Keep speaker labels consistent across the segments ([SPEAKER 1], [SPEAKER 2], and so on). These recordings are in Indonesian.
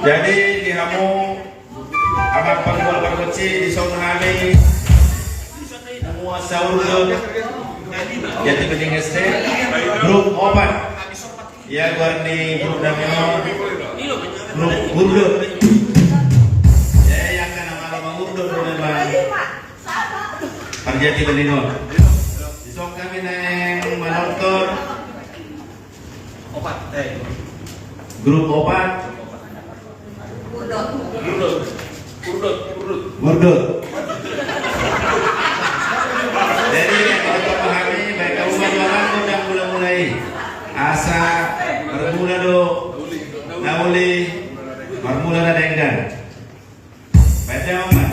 [SPEAKER 1] Jadi diramu amat penggol berkeci di Songhali semua saur jadi penting SD grup obat ya guarni grup namanya grup gurdo ya yang kan nama gurdo memang Parjati Benino disong kami neng menonton obat grup obat gurdo jadi kalau pahami baik kamu majuan udah mulai asa bermula do nauli bermula na denggan baca omat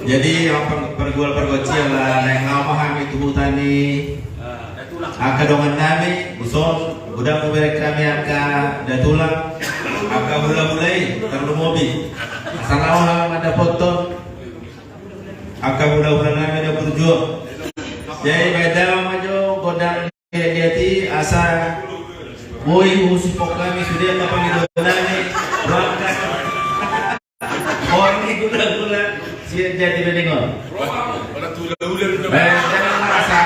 [SPEAKER 1] jadi orang pergual pergoci lah yang pahami tubuh tani akadongan nami usul udah kuberek kami aka datulang aka bula-bulai terlalu mobi asal orang ada foto aka bula-bula nami ada berjuang jadi beda maju godang jadi asa boy usipok kami sudah apa gitu nami berangkat orang ini gula-gula jadi mendengar.
[SPEAKER 2] Orang tu ular.
[SPEAKER 1] Jangan merasa.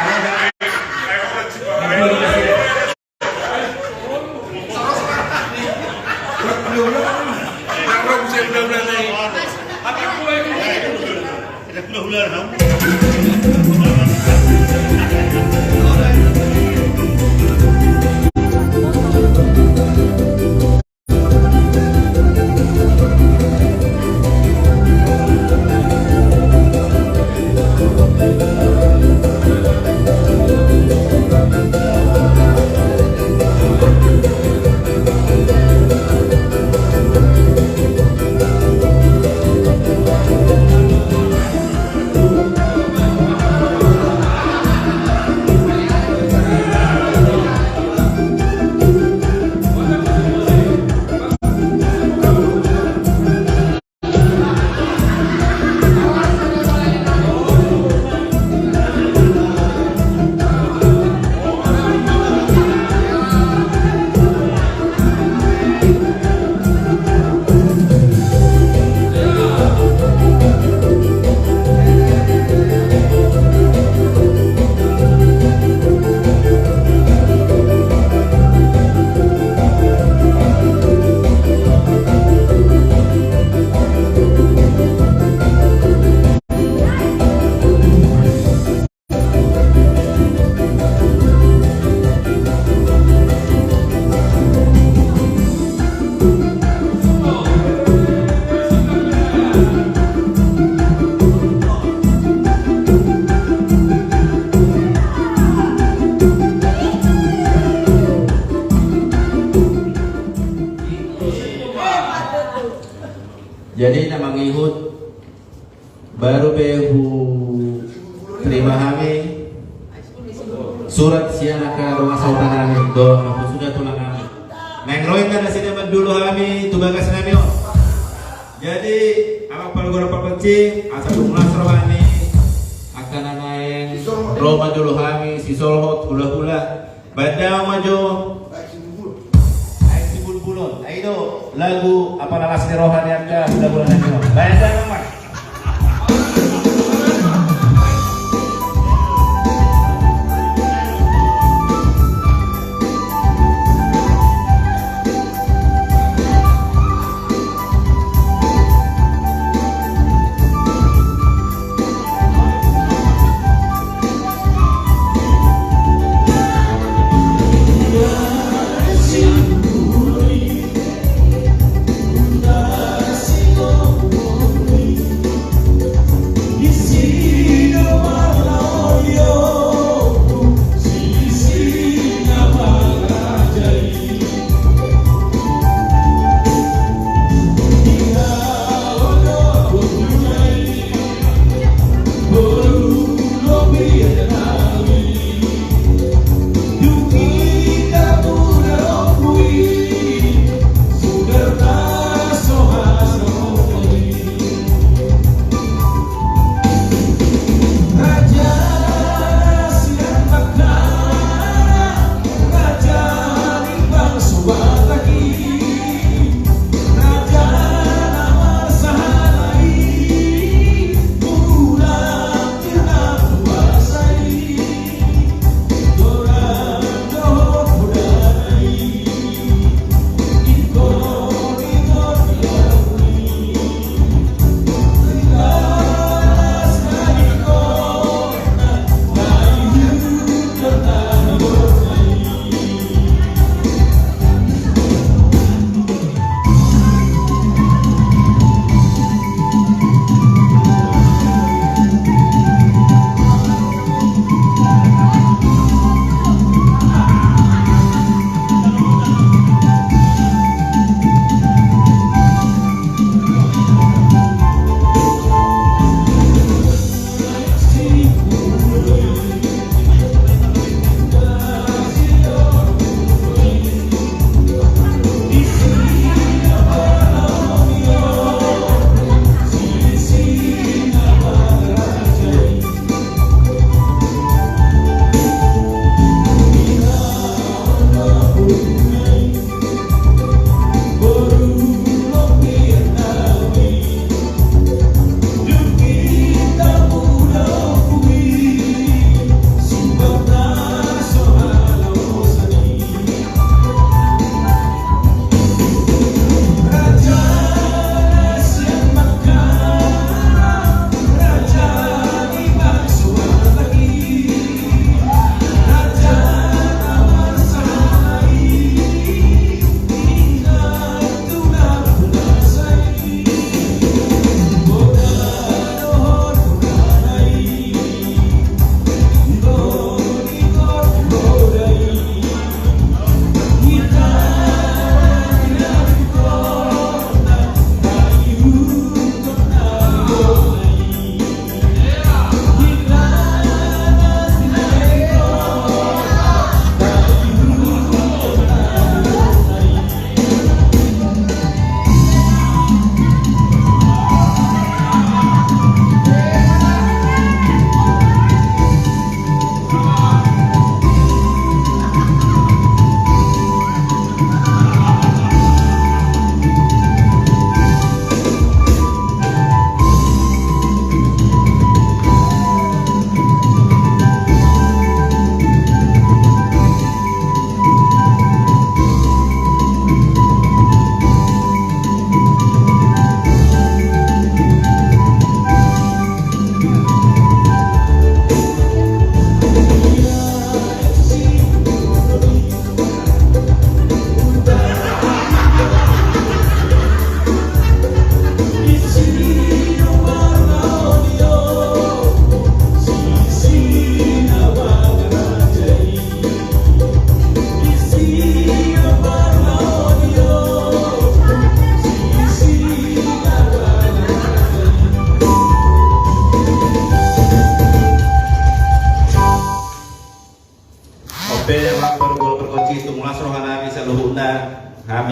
[SPEAKER 1] Jadi nama ngihut baru behu terima kami surat siana ke rumah saudara kami do aku sudah tulang kami mengroin kan sini dulu kami tugas kami jadi apa pergora perkecil asal jumlah serwani akan naik Roma dulu kami si solhot gula-gula badau maju bulun, itu lagu apa nama seni rohani anda sudah bulan ini. Bayangkan nomor.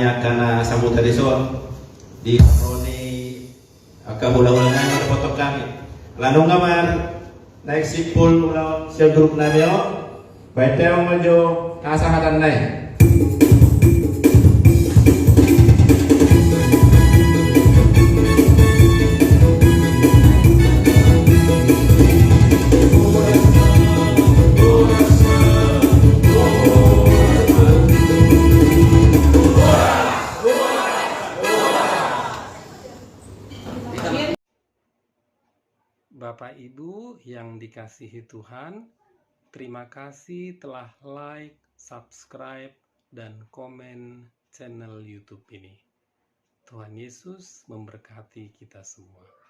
[SPEAKER 1] kami akan sambutan esok di Roni kahulang-ulang namin potong kami. Lanong naman naik sipul ulang siya grup namin o. Baiteo medyo kasahatan na eh.
[SPEAKER 3] Bapak Ibu yang dikasihi Tuhan, terima kasih telah like, subscribe, dan komen channel YouTube ini. Tuhan Yesus memberkati kita semua.